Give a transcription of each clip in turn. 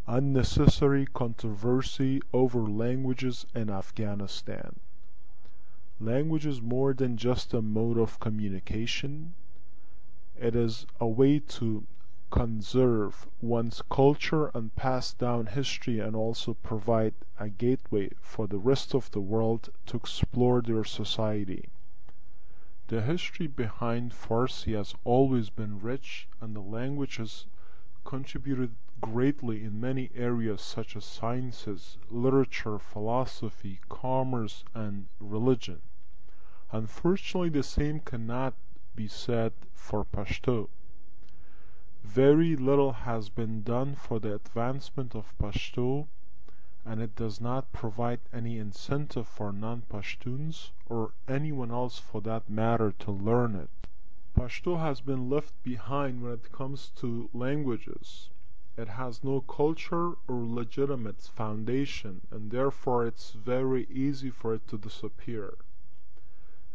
Unnecessary controversy over languages in Afghanistan. Language is more than just a mode of communication. It is a way to conserve one's culture and pass down history, and also provide a gateway for the rest of the world to explore their society. The history behind Farsi has always been rich, and the language has contributed greatly in many areas such as sciences, literature, philosophy, commerce, and religion. Unfortunately, the same cannot be said for Pashto. Very little has been done for the advancement of Pashto, and it does not provide any incentive for non-Pashtuns, or anyone else for that matter, to learn it. Pashto has been left behind when it comes to languages. It has no culture or legitimate foundation, and therefore it's very easy for it to disappear.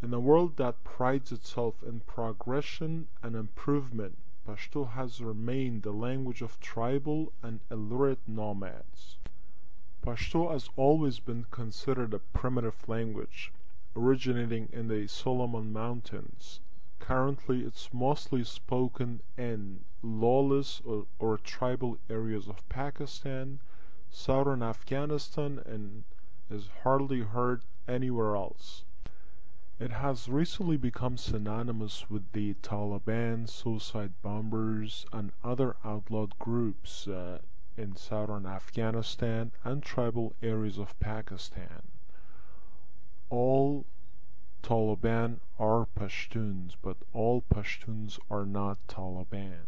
In a world that prides itself in progression and improvement, Pashto has remained the language of tribal and illiterate nomads. Pashto has always been considered a primitive language, originating in the Solomon Mountains. Currently, it's mostly spoken in lawless or tribal areas of Pakistan, southern Afghanistan, and is hardly heard anywhere else. It has recently become synonymous with the Taliban, suicide bombers, and other outlawed groups in southern Afghanistan and tribal areas of Pakistan. All Taliban are Pashtuns, but all Pashtuns are not Taliban.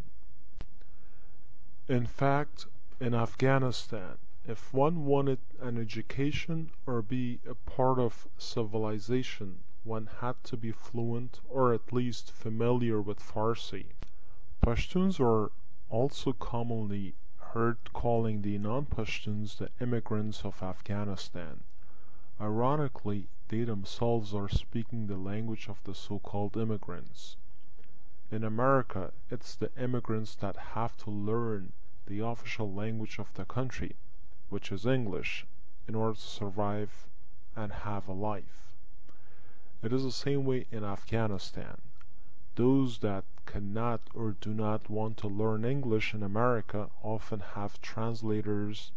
In fact, in Afghanistan, if one wanted an education or be a part of civilization, one had to be fluent or at least familiar with Farsi. Pashtuns are also commonly heard calling the non-Pashtuns the immigrants of Afghanistan. Ironically, they themselves are speaking the language of the so-called immigrants. In America, it's the immigrants that have to learn the official language of the country, which is English, in order to survive and have a life. It is the same way in Afghanistan. Those that cannot or do not want to learn English in America often have translators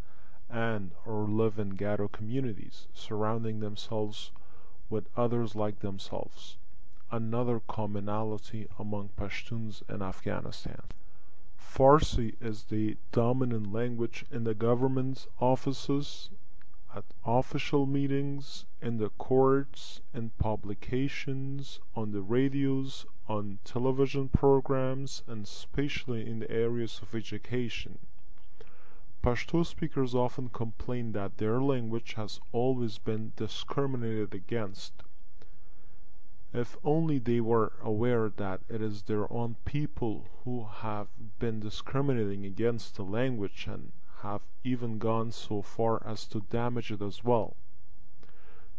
and or live in ghetto communities, surrounding themselves with others like themselves. Another commonality among Pashtuns in Afghanistan. Farsi is the dominant language in the government's offices, at official meetings, in the courts, in publications, on the radios, on television programs, and especially in the areas of education. Pashto speakers often complain that their language has always been discriminated against. If only they were aware that it is their own people who have been discriminating against the language and have even gone so far as to damage it as well.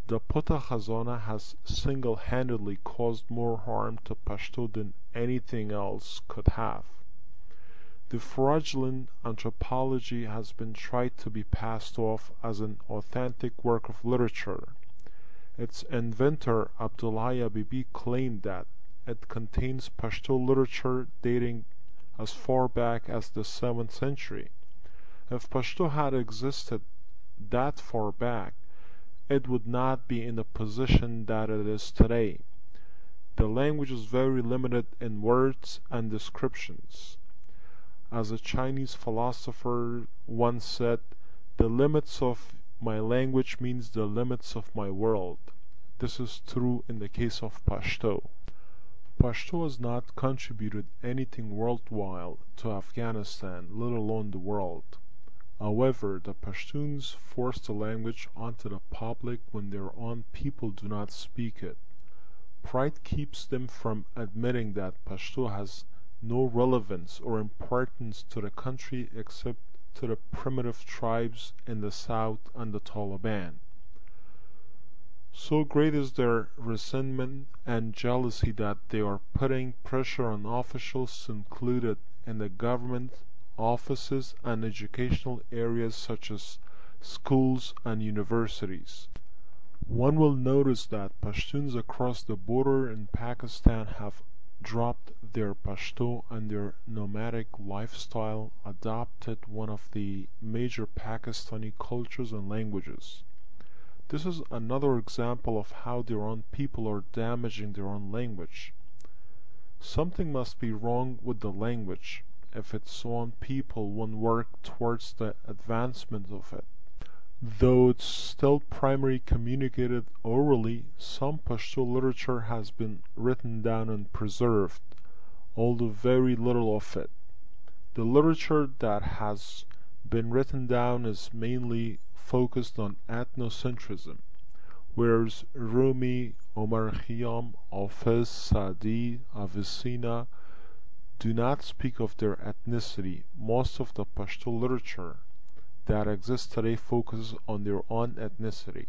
The Putta Khazana has single-handedly caused more harm to Pashto than anything else could have. The fraudulent anthropology has been tried to be passed off as an authentic work of literature. Its inventor, Abdullah Bibi, claimed that it contains Pashto literature dating as far back as the 7th century. If Pashto had existed that far back, it would not be in the position that it is today. The language is very limited in words and descriptions. As a Chinese philosopher once said, "The limits of my language means the limits of my world." This is true in the case of Pashto. Pashto has not contributed anything worthwhile to Afghanistan, let alone the world. However, the Pashtuns force the language onto the public when their own people do not speak it. Pride keeps them from admitting that Pashto has no relevance or importance to the country except to the primitive tribes in the south and the Taliban. So great is their resentment and jealousy that they are putting pressure on officials to include it in the government offices, and educational areas such as schools and universities. One will notice that Pashtuns across the border in Pakistan have dropped their Pashto and their nomadic lifestyle adopted one of the major Pakistani cultures and languages. This is another example of how their own people are damaging their own language. Something must be wrong with the language if its own people won't work towards the advancement of it. Though it's still primarily communicated orally, some Pashto literature has been written down and preserved, although very little of it. The literature that has been written down is mainly focused on ethnocentrism, whereas Rumi, Omar Khayyam, Hafiz, Sa'di, Avicenna do not speak of their ethnicity. Most of the Pashto literature that exists today focuses on their own ethnicity.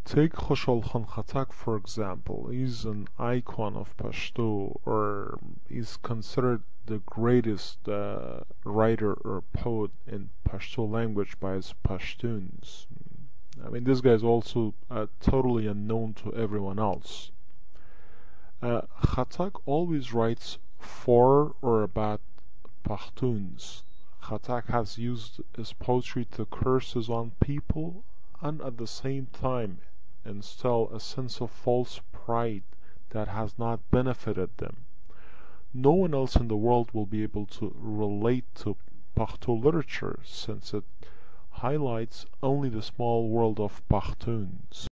Take Khushal Khan Khattak for example. He's an icon of Pashto, or he's considered the greatest writer or poet in Pashto language by his Pashtuns. I mean, this guy is also totally unknown to everyone else. Khattak always writes for or about Pashtuns. Khattak has used his poetry to curse his own people and at the same time instill a sense of false pride that has not benefited them. No one else in the world will be able to relate to Pashto literature since it highlights only the small world of Pashtuns.